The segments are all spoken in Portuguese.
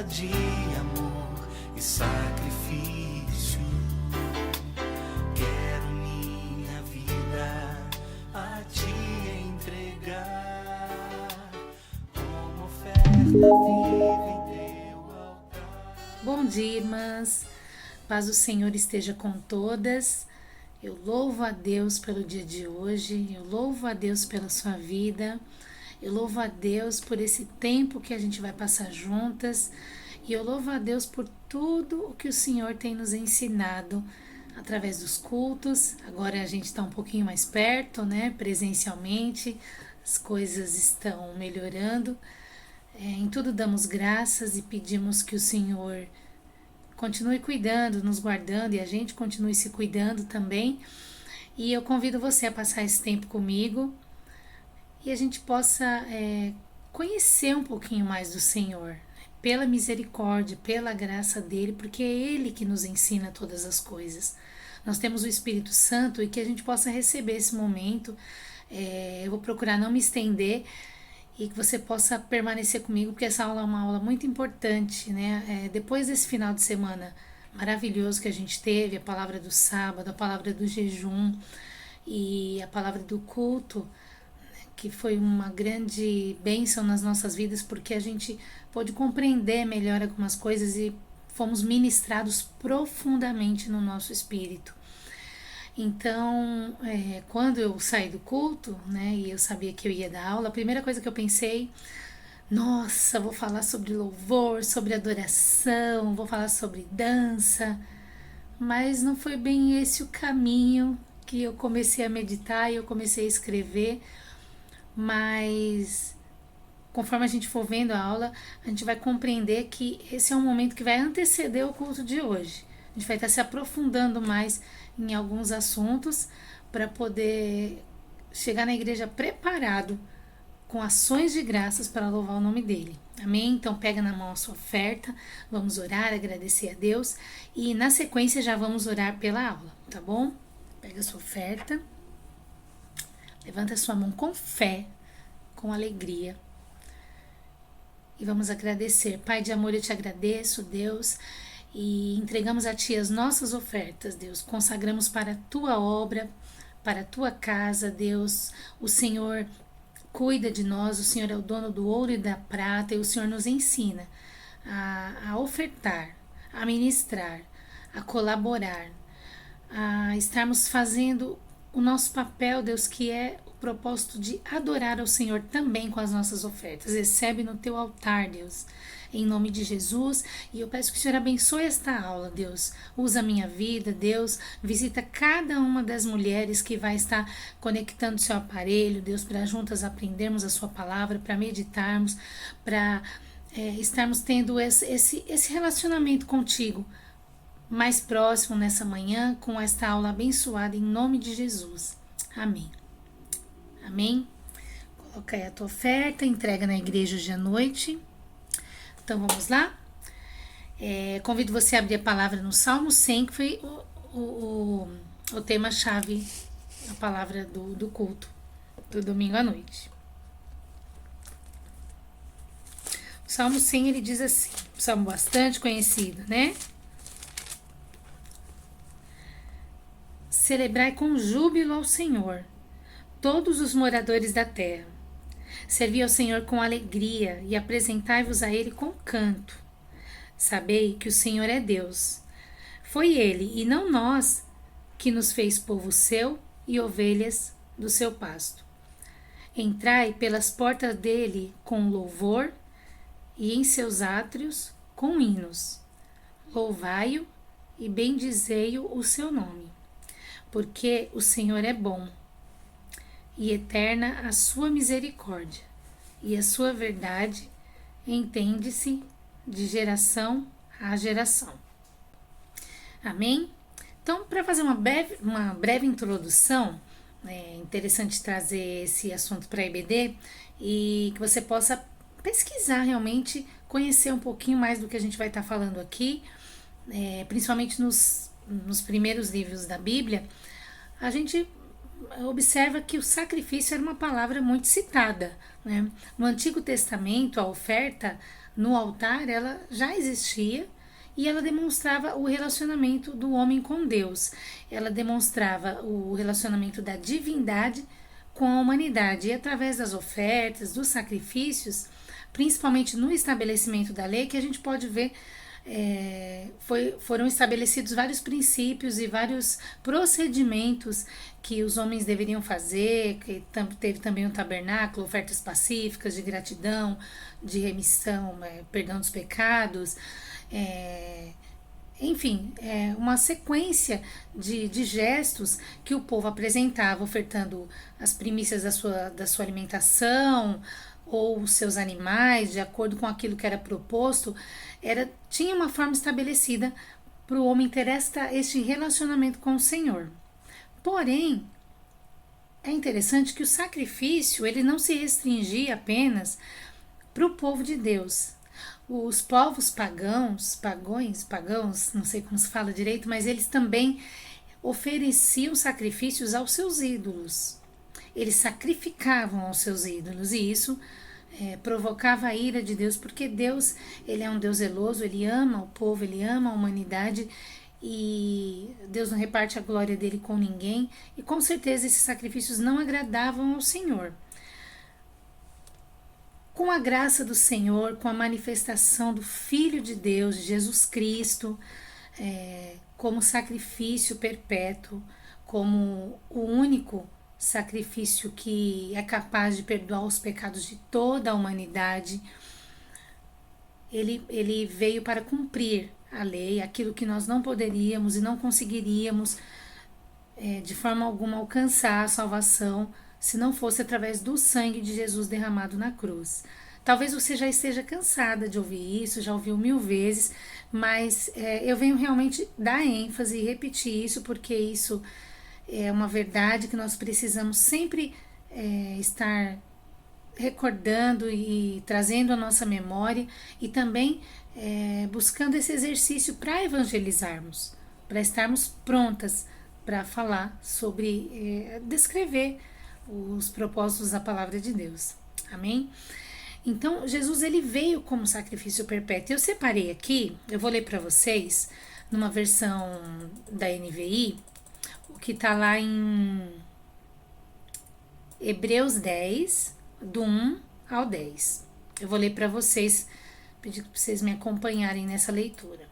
de amor e sacrifício. Quero minha vida a te entregar como oferta viva em teu altar. Bom dia, irmãs. Paz do Senhor esteja com todas. Eu louvo a Deus pelo dia de hoje, eu louvo a Deus pela sua vida, eu louvo a Deus por esse tempo que a gente vai passar juntas e eu louvo a Deus por tudo o que o Senhor tem nos ensinado através dos cultos. Agora a gente está um pouquinho mais perto, né, presencialmente, as coisas estão melhorando. Em tudo damos graças e pedimos que o Senhor continue cuidando, nos guardando e a gente continue se cuidando também. E eu convido você a passar esse tempo comigo e a gente possa conhecer um pouquinho mais do Senhor, pela misericórdia, pela graça dele, porque é ele que nos ensina todas as coisas. Nós temos o Espírito Santo e que a gente possa receber esse momento. Eu vou procurar não me estender e que você possa permanecer comigo, porque essa aula é uma aula muito importante, né? Depois desse final de semana maravilhoso que a gente teve, a palavra do sábado, a palavra do jejum e a palavra do culto, né, que foi uma grande bênção nas nossas vidas, porque a gente pôde compreender melhor algumas coisas e fomos ministrados profundamente no nosso espírito. Então, quando eu saí do culto, né, e eu sabia que eu ia dar aula, a primeira coisa que eu pensei, nossa, vou falar sobre louvor, sobre adoração, vou falar sobre dança, mas não foi bem esse o caminho que eu comecei a meditar e eu comecei a escrever, mas conforme a gente for vendo a aula, a gente vai compreender que esse é um momento que vai anteceder o culto de hoje. A gente vai estar se aprofundando mais em alguns assuntos para poder chegar na igreja preparado com ações de graças para louvar o nome dele. Amém? Então pega na mão a sua oferta, vamos orar, agradecer a Deus e na sequência já vamos orar pela aula, tá bom? Pega a sua oferta, levanta a sua mão com fé, com alegria e vamos agradecer. Pai de amor, eu te agradeço, Deus, e entregamos a Ti as nossas ofertas, Deus. Consagramos para a Tua obra, para a Tua casa, Deus. O Senhor cuida de nós, o Senhor é o dono do ouro e da prata, e o Senhor nos ensina a ofertar, a ministrar, a colaborar, a estarmos fazendo o nosso papel, Deus, que é o propósito de adorar ao Senhor também com as nossas ofertas. Recebe no Teu altar, Deus, em nome de Jesus, e eu peço que o Senhor abençoe esta aula, Deus. Usa a minha vida, Deus, visita cada uma das mulheres que vai estar conectando seu aparelho, Deus, para juntas aprendermos a sua palavra, para meditarmos, para estarmos tendo esse relacionamento contigo mais próximo nessa manhã, com esta aula abençoada, em nome de Jesus. Amém. Amém. Coloca aí a tua oferta, entrega na igreja hoje à noite. Então vamos lá? Convido você a abrir a palavra no Salmo 100, que foi o tema-chave, a palavra do culto, do domingo à noite. O Salmo 100, ele diz assim, um salmo bastante conhecido, né? Celebrai com júbilo ao Senhor, todos os moradores da terra. Servi ao Senhor com alegria e apresentai-vos a Ele com canto. Sabei que o Senhor é Deus. Foi Ele, e não nós, que nos fez povo seu e ovelhas do seu pasto. Entrai pelas portas dele com louvor e em seus átrios com hinos. Louvai-o e bendizei-o o seu nome, porque o Senhor é bom e eterna a sua misericórdia, e a sua verdade entende-se de geração a geração. Amém? Então, para fazer uma breve introdução, é interessante trazer esse assunto para a EBD e que você possa pesquisar realmente, conhecer um pouquinho mais do que a gente vai estar falando aqui, principalmente nos primeiros livros da Bíblia. A gente observa que o sacrifício era uma palavra muito citada, né? No Antigo Testamento, a oferta no altar, ela já existia e ela demonstrava o relacionamento do homem com Deus. Ela demonstrava o relacionamento da divindade com a humanidade. E através das ofertas, dos sacrifícios, principalmente no estabelecimento da lei, que a gente pode ver foram estabelecidos vários princípios e vários procedimentos que os homens deveriam fazer, que teve também o tabernáculo, ofertas pacíficas de gratidão, de remissão, perdão dos pecados, enfim, uma sequência de gestos que o povo apresentava, ofertando as primícias da sua alimentação, ou os seus animais, de acordo com aquilo que era proposto, tinha uma forma estabelecida para o homem ter este relacionamento com o Senhor. Porém, é interessante que o sacrifício ele não se restringia apenas para o povo de Deus. Os povos pagãos, não sei como se fala direito, mas eles também ofereciam sacrifícios aos seus ídolos. Eles sacrificavam aos seus ídolos e isso provocava a ira de Deus, porque Deus ele é um Deus zeloso, ele ama o povo, ele ama a humanidade e Deus não reparte a glória dele com ninguém e com certeza esses sacrifícios não agradavam ao Senhor. Com a graça do Senhor, com a manifestação do Filho de Deus, Jesus Cristo, como sacrifício perpétuo, como o único sacrifício que é capaz de perdoar os pecados de toda a humanidade, ele veio para cumprir a lei, aquilo que nós não poderíamos e não conseguiríamos de forma alguma alcançar a salvação se não fosse através do sangue de Jesus derramado na cruz. Talvez você já esteja cansada de ouvir isso, já ouviu 1000 vezes, mas eu venho realmente dar ênfase e repetir isso, porque isso é uma verdade que nós precisamos sempre estar recordando e trazendo à nossa memória e também buscando esse exercício para evangelizarmos, para estarmos prontas para falar sobre, descrever os propósitos da palavra de Deus. Amém? Então, Jesus ele veio como sacrifício perpétuo. Eu separei aqui, eu vou ler para vocês, numa versão da NVI, o que está lá em Hebreus 10, do 1 ao 10. Eu vou ler para vocês, pedir para vocês me acompanharem nessa leitura.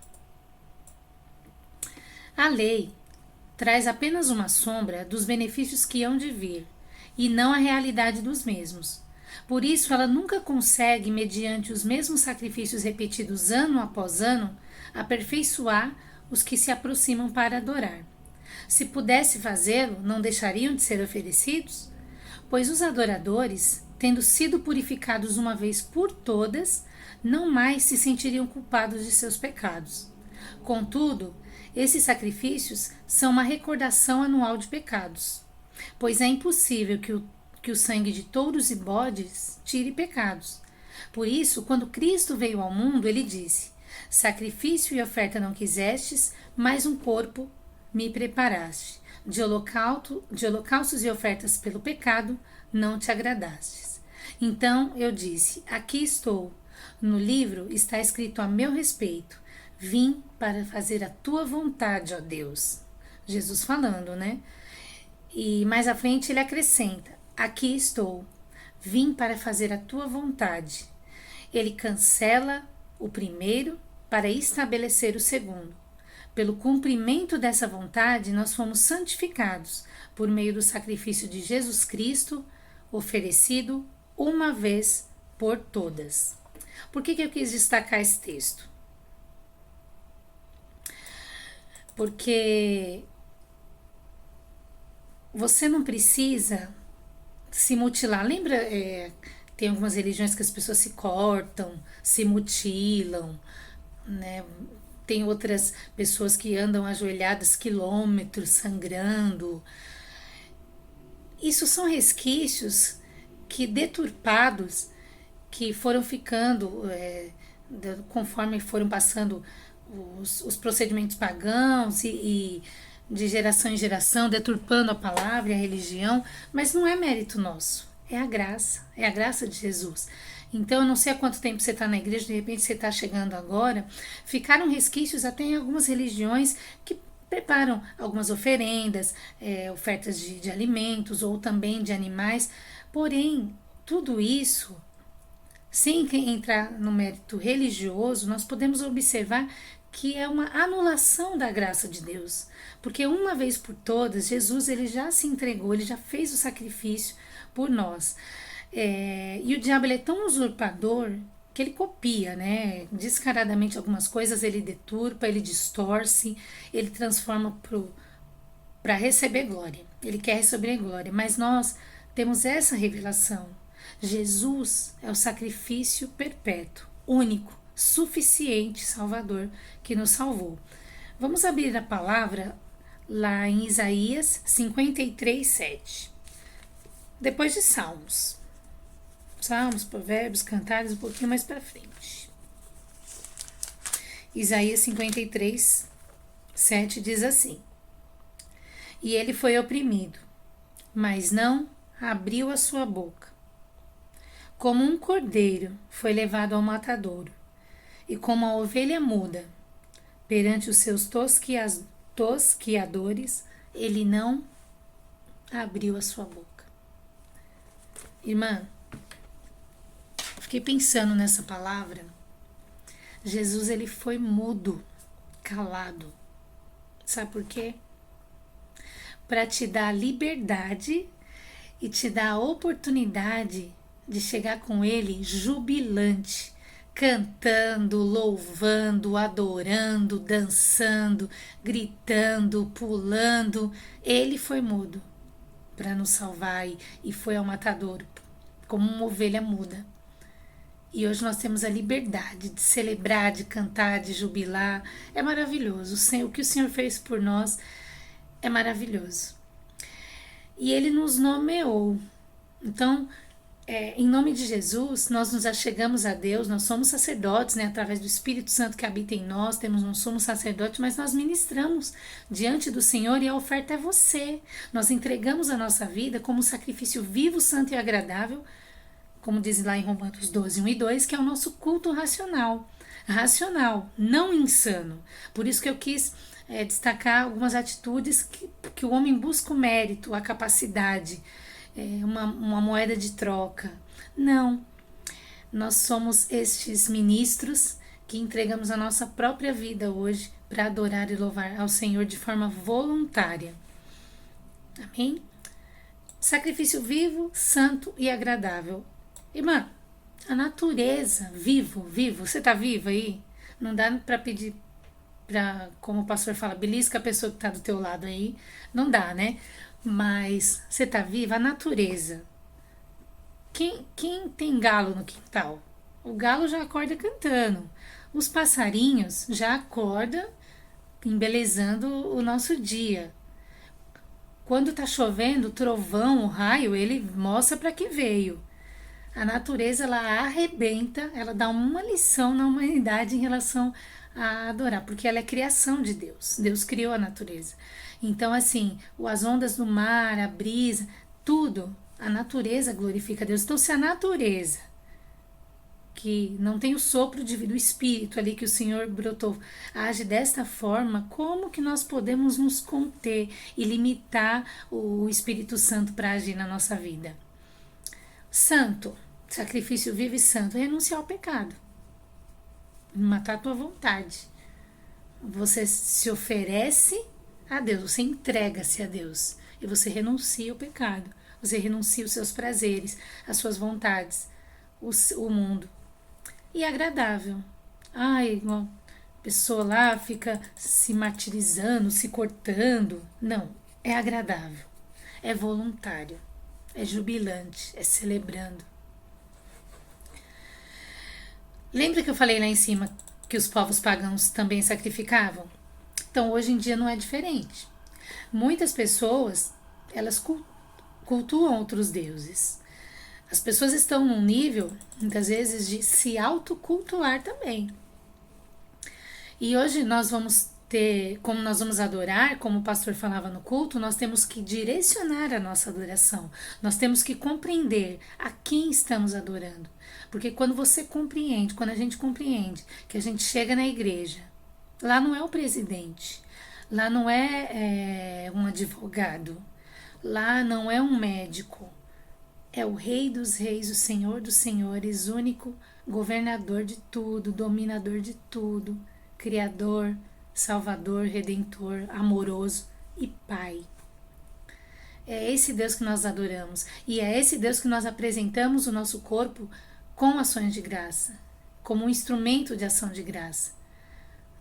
A lei traz apenas uma sombra dos benefícios que hão de vir, e não a realidade dos mesmos. Por isso, ela nunca consegue, mediante os mesmos sacrifícios repetidos ano após ano, aperfeiçoar os que se aproximam para adorar. Se pudesse fazê-lo, não deixariam de ser oferecidos? Pois os adoradores, tendo sido purificados uma vez por todas, não mais se sentiriam culpados de seus pecados. Contudo, esses sacrifícios são uma recordação anual de pecados, pois é impossível que o sangue de touros e bodes tire pecados. Por isso, quando Cristo veio ao mundo, ele disse: sacrifício e oferta não quisestes, mas um corpo me preparaste. De holocaustos e ofertas pelo pecado não te agradastes. Então eu disse: aqui estou. No livro está escrito a meu respeito: vim para fazer a tua vontade, ó Deus. Jesus falando, né? E mais à frente ele acrescenta: aqui estou, vim para fazer a tua vontade. Ele cancela o primeiro para estabelecer o segundo. Pelo cumprimento dessa vontade, nós fomos santificados por meio do sacrifício de Jesus Cristo, oferecido uma vez por todas. Por que eu quis destacar esse texto? Porque você não precisa se mutilar. Lembra, tem algumas religiões que as pessoas se cortam, se mutilam, né? Tem outras pessoas que andam ajoelhadas quilômetros, sangrando. Isso são resquícios que deturpados, que foram ficando, conforme foram passando os procedimentos pagãos e de geração em geração, deturpando a palavra e a religião, mas não é mérito nosso, é a graça de Jesus. Então, eu não sei há quanto tempo você está na igreja, de repente você está chegando agora, ficaram resquícios até em algumas religiões que preparam algumas oferendas, ofertas de alimentos ou também de animais, porém, tudo isso, sem entrar no mérito religioso, nós podemos observar que é uma anulação da graça de Deus, porque uma vez por todas, Jesus ele já se entregou, ele já fez o sacrifício por nós. E o diabo ele é tão usurpador que ele copia, né? Descaradamente algumas coisas, ele deturpa, ele distorce, ele transforma para receber glória. Ele quer receber glória, mas nós temos essa revelação. Jesus é o sacrifício perpétuo, único, suficiente Salvador que nos salvou. Vamos abrir a palavra lá em Isaías 53, 7. Depois de Salmos, Provérbios, Cantares, um pouquinho mais para frente. Isaías 53, 7 diz assim: E ele foi oprimido, mas não abriu a sua boca. Como um cordeiro foi levado ao matadouro, e como a ovelha muda, perante os seus tosquiadores, ele não abriu a sua boca. Irmã, fiquei pensando nessa palavra. Jesus, ele foi mudo, calado. Sabe por quê? Para te dar liberdade e te dar a oportunidade de chegar com ele jubilante, cantando, louvando, adorando, dançando, gritando, pulando. Ele foi mudo para nos salvar e foi ao matadouro como uma ovelha muda. E hoje nós temos a liberdade de celebrar, de cantar, de jubilar. É maravilhoso. O que o Senhor fez por nós é maravilhoso. E ele nos nomeou. Então, em nome de Jesus, nós nos achegamos a Deus, nós somos sacerdotes, né, através do Espírito Santo que habita em nós, temos um sumo sacerdote, mas nós ministramos diante do Senhor e a oferta é você. Nós entregamos a nossa vida como sacrifício vivo, santo e agradável, como diz lá em Romanos 12, 1 e 2, que é o nosso culto racional. Racional, não insano. Por isso que eu quis destacar algumas atitudes que o homem busca o mérito, a capacidade, uma moeda de troca. Não, nós somos estes ministros que entregamos a nossa própria vida hoje para adorar e louvar ao Senhor de forma voluntária. Amém? Sacrifício vivo, santo e agradável. Irmã, a natureza, vivo, você tá viva aí? Não dá para pedir como o pastor fala, belisca a pessoa que tá do teu lado aí. Não dá, né? Mas você tá viva, a natureza. Quem tem galo no quintal? O galo já acorda cantando. Os passarinhos já acordam embelezando o nosso dia. Quando tá chovendo, o trovão, o raio, ele mostra para que veio. A natureza, ela arrebenta, ela dá uma lição na humanidade em relação a adorar, porque ela é criação de Deus. Deus criou a natureza. Então, assim, as ondas do mar, a brisa, tudo, a natureza glorifica a Deus. Então, se a natureza, que não tem o sopro do Espírito ali que o Senhor brotou, age desta forma, como que nós podemos nos conter e limitar o Espírito Santo para agir na nossa vida? Santo, sacrifício vivo e santo, renunciar ao pecado, matar a tua vontade. Você se oferece a Deus, você entrega-se a Deus e você renuncia ao pecado, você renuncia os seus prazeres, as suas vontades, o mundo. E é agradável. Uma pessoa lá fica se martirizando, se cortando. Não, é agradável, é voluntário. É jubilante, é celebrando. Lembra que eu falei lá em cima que os povos pagãos também sacrificavam? Então, hoje em dia não é diferente. Muitas pessoas, elas cultuam outros deuses. As pessoas estão num nível, muitas vezes, de se autocultuar também. E hoje nós vamos como nós vamos adorar, como o pastor falava no culto, nós temos que direcionar a nossa adoração. Nós temos que compreender a quem estamos adorando. Porque quando você compreende, quando a gente compreende que a gente chega na igreja, lá não é o presidente, lá não é um advogado, lá não é um médico, é o Rei dos Reis, o Senhor dos Senhores, único governador de tudo, dominador de tudo, Criador, Salvador, Redentor, amoroso e Pai. É esse Deus que nós adoramos e é esse Deus que nós apresentamos o nosso corpo com ações de graça, como um instrumento de ação de graça.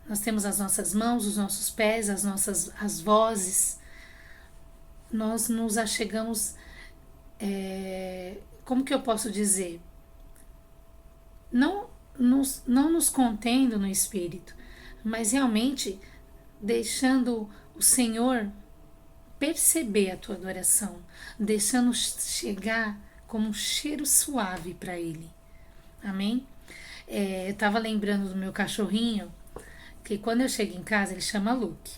Nós temos as nossas mãos, os nossos pés, as vozes. Nós nos achegamos, como que eu posso dizer? Não nos contendo no espírito, mas realmente deixando o Senhor perceber a tua adoração, deixando chegar como um cheiro suave para Ele. Amém? Eu estava lembrando do meu cachorrinho, que quando eu chego em casa, ele chama Luke.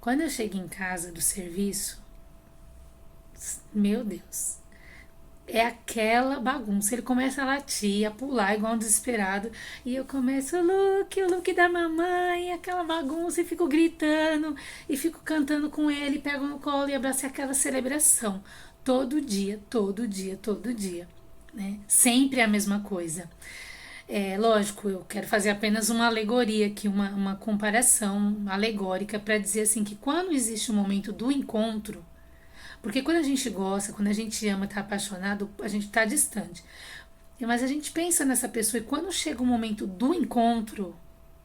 Quando eu chego em casa do serviço, meu Deus, é aquela bagunça. Ele começa a latir, a pular igual um desesperado. E eu começo, o Luke da mamãe, aquela bagunça, e fico gritando, e fico cantando com ele, pego no colo e abraço aquela celebração. Todo dia, todo dia, todo dia. Né? Sempre a mesma coisa. Lógico, eu quero fazer apenas uma alegoria aqui, uma comparação alegórica para dizer assim que quando existe o momento do encontro, porque quando a gente gosta, quando a gente ama, tá apaixonado, a gente tá distante. Mas a gente pensa nessa pessoa e quando chega o momento do encontro,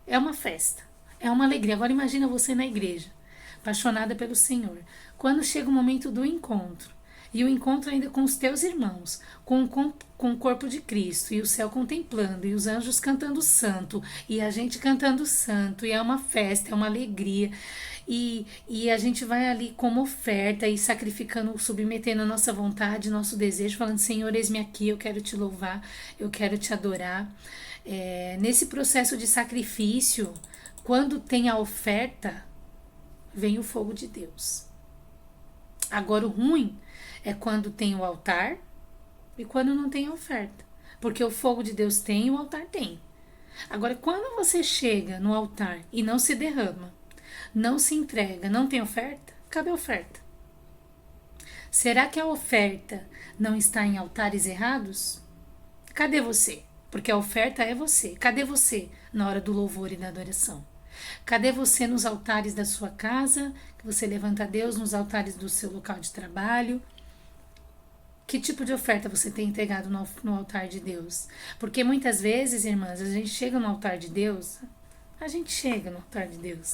é uma festa, é uma alegria. Agora imagina você na igreja, apaixonada pelo Senhor. Quando chega o momento do encontro, e o encontro ainda com os teus irmãos, com o corpo de Cristo, e o céu contemplando, e os anjos cantando santo, e a gente cantando santo, e é uma festa, é uma alegria. E a gente vai ali como oferta e sacrificando, submetendo a nossa vontade, nosso desejo, falando, Senhor, eis-me aqui, eu quero te louvar, eu quero te adorar. Nesse processo de sacrifício, quando tem a oferta, vem o fogo de Deus. Agora o ruim é quando tem o altar e quando não tem a oferta. Porque o fogo de Deus tem e o altar tem. Agora, quando você chega no altar e não se derrama, não se entrega, não tem oferta, cadê a oferta? Será que a oferta não está em altares errados? Cadê você? Porque a oferta é você. Cadê você na hora do louvor e da adoração? Cadê você nos altares da sua casa, que você levanta a Deus, nos altares do seu local de trabalho? Que tipo de oferta você tem entregado no altar de Deus? Porque muitas vezes, irmãs, a gente chega no altar de Deus,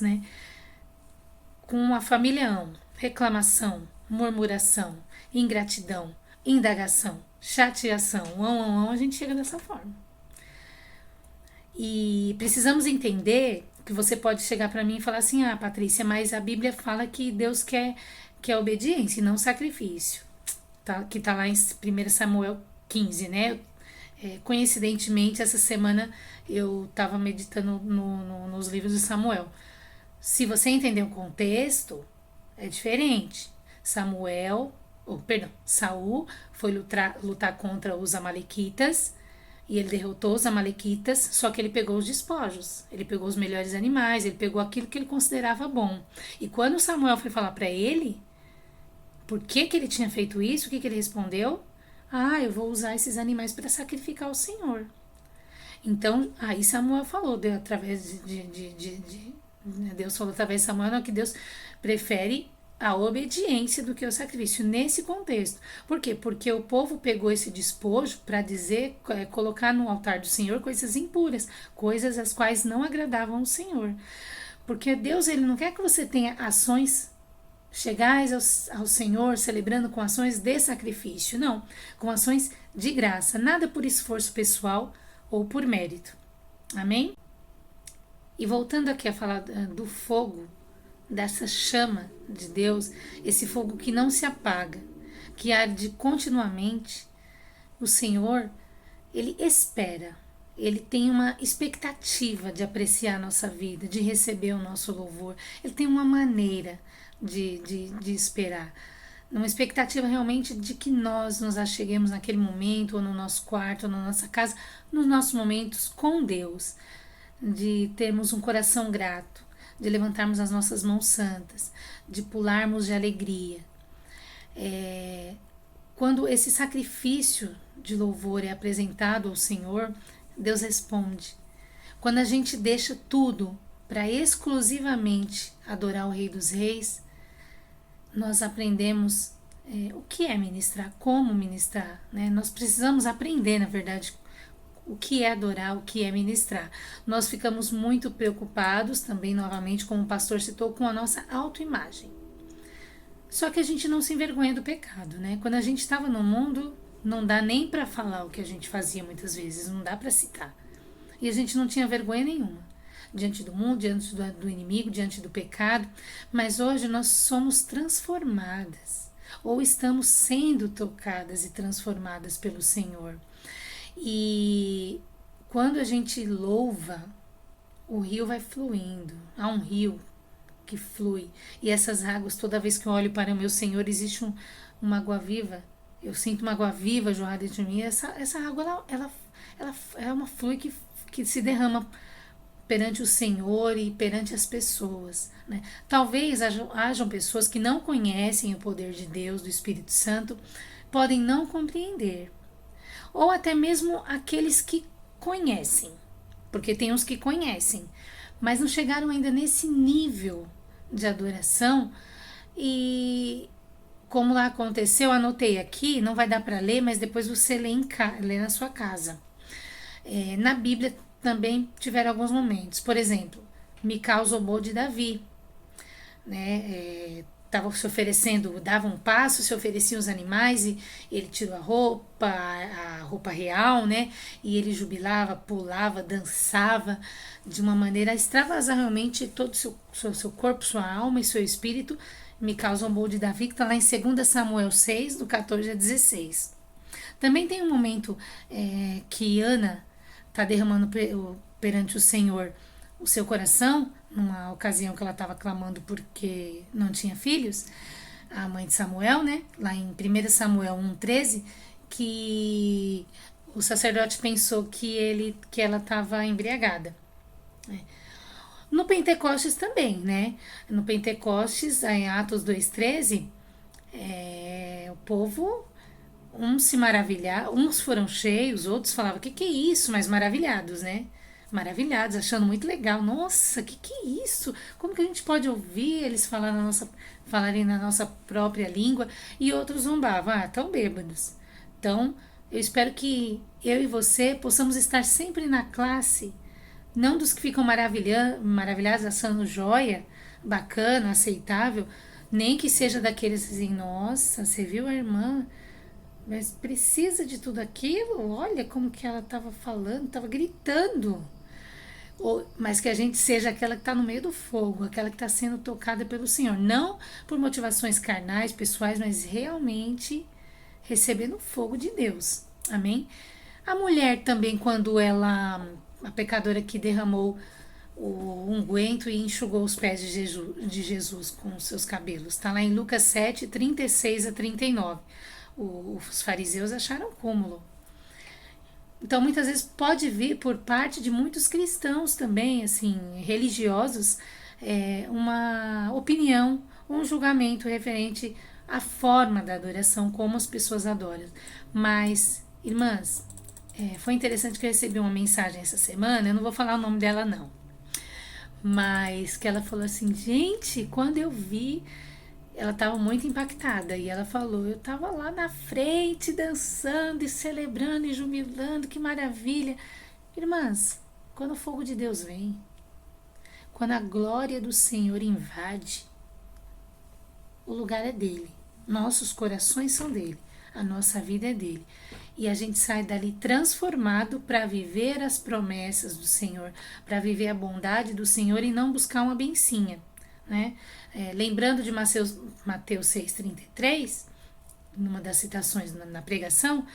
né? Com uma família reclamação, murmuração, ingratidão, indagação, chateação, a gente chega dessa forma. E precisamos entender que você pode chegar para mim e falar assim, Patrícia, mas a Bíblia fala que Deus quer obediência e não sacrifício. Tá? Que tá lá em 1 Samuel 15, né? Coincidentemente, essa semana eu estava meditando nos livros de Samuel. Se você entender o contexto, é diferente. Saul foi lutar contra os amalequitas e ele derrotou os amalequitas, só que ele pegou os despojos, ele pegou os melhores animais, ele pegou aquilo que ele considerava bom. E quando Samuel foi falar para ele por que ele tinha feito isso, o que ele respondeu? Eu vou usar esses animais para sacrificar ao Senhor. Então, aí Samuel falou, através Deus falou através de Samuel, que Deus prefere a obediência do que o sacrifício, nesse contexto. Por quê? Porque o povo pegou esse despojo para dizer, colocar no altar do Senhor coisas impuras, coisas as quais não agradavam o Senhor. Porque Deus, ele não quer que você tenha ações, chegais ao Senhor celebrando com ações de sacrifício, não, com ações de graça, nada por esforço pessoal ou por mérito. Amém? E voltando aqui a falar do fogo, dessa chama de Deus, esse fogo que não se apaga, que arde continuamente, o Senhor, ele espera ele tem uma expectativa de apreciar a nossa vida, de receber o nosso louvor. Ele tem uma maneira de esperar. Uma expectativa realmente de que nós nos acheguemos naquele momento, ou no nosso quarto, ou na nossa casa, nos nossos momentos com Deus, de termos um coração grato, de levantarmos as nossas mãos santas, de pularmos de alegria. Quando esse sacrifício de louvor é apresentado ao Senhor, Deus responde. Quando a gente deixa tudo para exclusivamente adorar o Rei dos Reis, nós aprendemos o que é ministrar, como ministrar, né? Nós precisamos aprender, na verdade, o que é adorar, o que é ministrar. Nós ficamos muito preocupados também, novamente, como o pastor citou, com a nossa autoimagem. Só que a gente não se envergonha do pecado, né? Quando a gente estava no mundo, não dá nem para falar o que a gente fazia muitas vezes, não dá para citar. E a gente não tinha vergonha nenhuma diante do mundo, diante do inimigo, diante do pecado. Mas hoje nós somos transformadas, ou estamos sendo tocadas e transformadas pelo Senhor. E quando a gente louva, o rio vai fluindo. Há um rio que flui. E essas águas, toda vez que eu olho para o meu Senhor, existe uma água viva. Eu sinto uma água viva jorrar de mim. Essa água, ela é uma flui que se derrama perante o Senhor e perante as pessoas, né? Talvez hajam pessoas que não conhecem o poder de Deus, do Espírito Santo, podem não compreender. Ou até mesmo aqueles que conhecem, porque tem uns que conhecem, mas não chegaram ainda nesse nível de adoração. E como lá aconteceu, anotei aqui, não vai dar para ler, mas depois você lê na sua casa. Na Bíblia também tiveram alguns momentos. Por exemplo, Mical zombou de Davi, né? Estava se oferecendo, dava um passo, se ofereciam os animais e ele tirou a roupa real, né? E ele jubilava, pulava, dançava de uma maneira a extravasar realmente todo o seu corpo, sua alma e seu espírito. Mical zombou de Davi, que está lá em 2 Samuel 6, do 14 a 16. Também tem um momento que Ana está derramando perante o Senhor o seu coração, numa ocasião que ela estava clamando porque não tinha filhos, a mãe de Samuel, né? Lá em 1 Samuel 1,13, que o sacerdote pensou que ela estava embriagada. No Pentecostes também, né? No Pentecostes, em Atos 2,13, o povo, uns se maravilharam, uns foram cheios, outros falavam, que é isso? Mas maravilhados, né? Maravilhados, achando muito legal. Nossa, que é isso? Como que a gente pode ouvir eles falarem na nossa própria língua? E outros zombavam, tão bêbados. Então, eu espero que eu e você possamos estar sempre na classe, não dos que ficam maravilhados, achando joia, bacana, aceitável, nem que seja daqueles assim, nossa, você viu a irmã? Mas precisa de tudo aquilo? Olha como que ela estava falando, estava gritando. Mas que a gente seja aquela que está no meio do fogo, aquela que está sendo tocada pelo Senhor. Não por motivações carnais, pessoais, mas realmente recebendo o fogo de Deus. Amém? A mulher também, quando a pecadora que derramou o unguento e enxugou os pés de Jesus com os seus cabelos. Está lá em Lucas 7, 36 a 39. Os fariseus acharam cúmulo. Então, muitas vezes pode vir por parte de muitos cristãos também, assim, religiosos, uma opinião, um julgamento referente à forma da adoração, como as pessoas adoram. Mas, irmãs, foi interessante que eu recebi uma mensagem essa semana, eu não vou falar o nome dela não, mas que ela falou assim, gente, quando eu vi, ela estava muito impactada e ela falou, eu estava lá na frente dançando e celebrando e jubilando, que maravilha. Irmãs, quando o fogo de Deus vem, quando a glória do Senhor invade, o lugar é dele, nossos corações são dele, a nossa vida é dele. E a gente sai dali transformado para viver as promessas do Senhor, para viver a bondade do Senhor e não buscar uma bencinha, né? Lembrando de Mateus 6,33, numa das citações na pregação,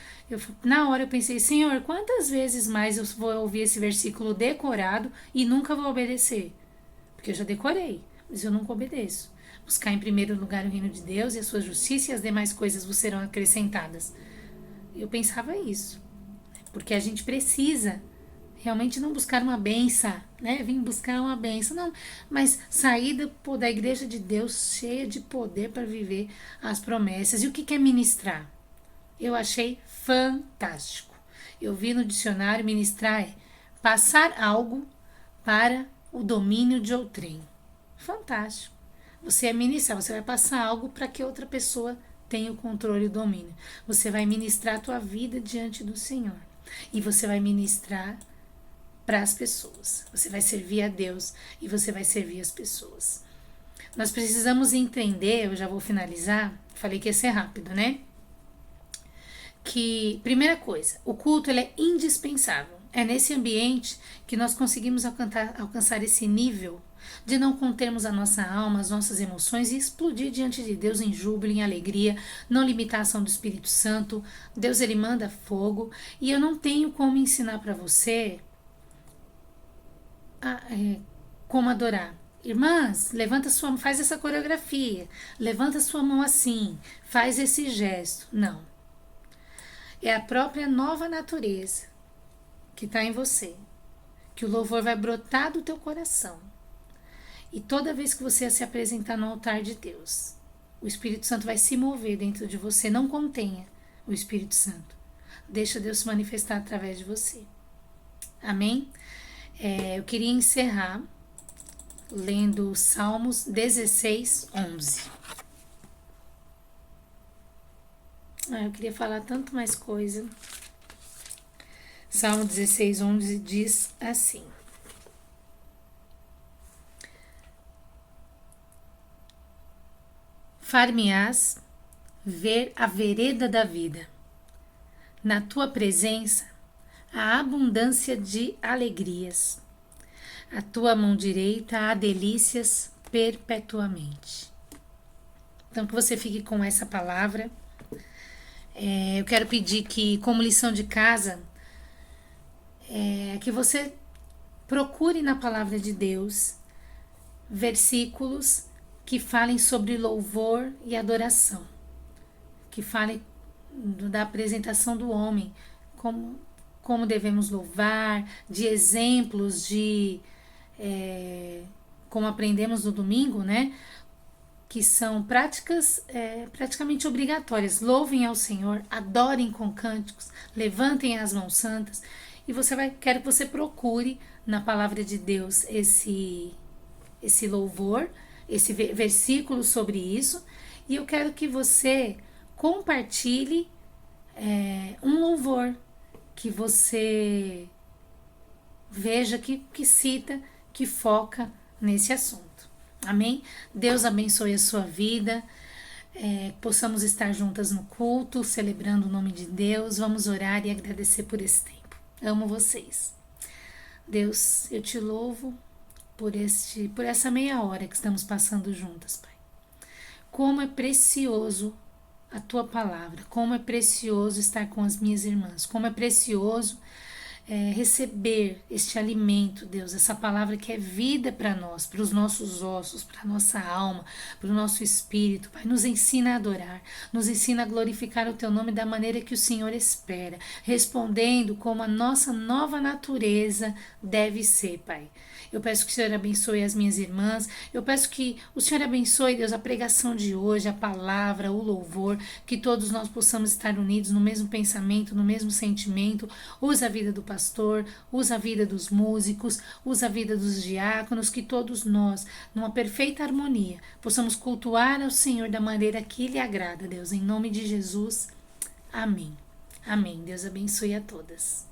na hora eu pensei, Senhor, quantas vezes mais eu vou ouvir esse versículo decorado e nunca vou obedecer? Porque eu já decorei, mas eu nunca obedeço. Buscar em primeiro lugar o reino de Deus e a sua justiça, e as demais coisas vos serão acrescentadas. Eu pensava isso, porque a gente precisa realmente não buscar uma benção, né? Vim buscar uma benção, não, mas sair da igreja de Deus cheia de poder para viver as promessas. E o que é ministrar? Eu achei fantástico. Eu vi no dicionário, ministrar é passar algo para o domínio de outrem. Fantástico. Você é ministrar, você vai passar algo para que outra pessoa tenha o controle e o domínio. Você vai ministrar a tua vida diante do Senhor. E você vai ministrar para as pessoas. Você vai servir a Deus e você vai servir as pessoas. Nós precisamos entender, eu já vou finalizar, falei que ia ser rápido, né? Que, primeira coisa, o culto ele é indispensável. É nesse ambiente que nós conseguimos alcançar esse nível de não contermos a nossa alma, as nossas emoções e explodir diante de Deus em júbilo, em alegria, não limitar a ação do Espírito Santo. Deus, ele manda fogo e eu não tenho como ensinar para você como adorar. Irmãs, levanta sua mão, faz essa coreografia, levanta sua mão assim, faz esse gesto. Não. É a própria nova natureza que está em você, que o louvor vai brotar do teu coração. E toda vez que você se apresentar no altar de Deus, o Espírito Santo vai se mover dentro de você. Não contenha o Espírito Santo. Deixa Deus se manifestar através de você. Amém? Eu queria encerrar lendo Salmos 16, 11. Eu queria falar tanto mais coisa. Salmo 16, 11 diz assim: Far-me-ás ver a vereda da vida. Na tua presença, a abundância de alegrias. A tua mão direita há delícias perpetuamente. Então, que você fique com essa palavra. Eu quero pedir que, como lição de casa, que você procure na palavra de Deus versículos que falem sobre louvor e adoração, que falem da apresentação do homem, como devemos louvar, de exemplos de como aprendemos no domingo, né? Que são práticas praticamente obrigatórias. Louvem ao Senhor, adorem com cânticos, levantem as mãos santas. E quero que você procure na palavra de Deus esse louvor, esse versículo sobre isso. E eu quero que você compartilhe um louvor que você veja que cita, que foca nesse assunto. Amém? Deus abençoe a sua vida. Possamos estar juntas no culto, celebrando o nome de Deus. Vamos orar e agradecer por esse tempo. Amo vocês. Deus, eu te louvo por essa meia hora que estamos passando juntas, Pai. Como é precioso a tua palavra, como é precioso estar com as minhas irmãs, como é precioso receber este alimento, Deus, essa palavra que é vida para nós, para os nossos ossos, para a nossa alma, para o nosso espírito. Pai, nos ensina a adorar, nos ensina a glorificar o teu nome da maneira que o Senhor espera, respondendo como a nossa nova natureza deve ser, Pai. Eu peço que o Senhor abençoe as minhas irmãs, eu peço que o Senhor abençoe, Deus, a pregação de hoje, a palavra, o louvor, que todos nós possamos estar unidos no mesmo pensamento, no mesmo sentimento. Usa a vida do pastor, usa a vida dos músicos, usa a vida dos diáconos, que todos nós, numa perfeita harmonia, possamos cultuar ao Senhor da maneira que lhe agrada, Deus, em nome de Jesus. Amém. Amém. Deus abençoe a todas.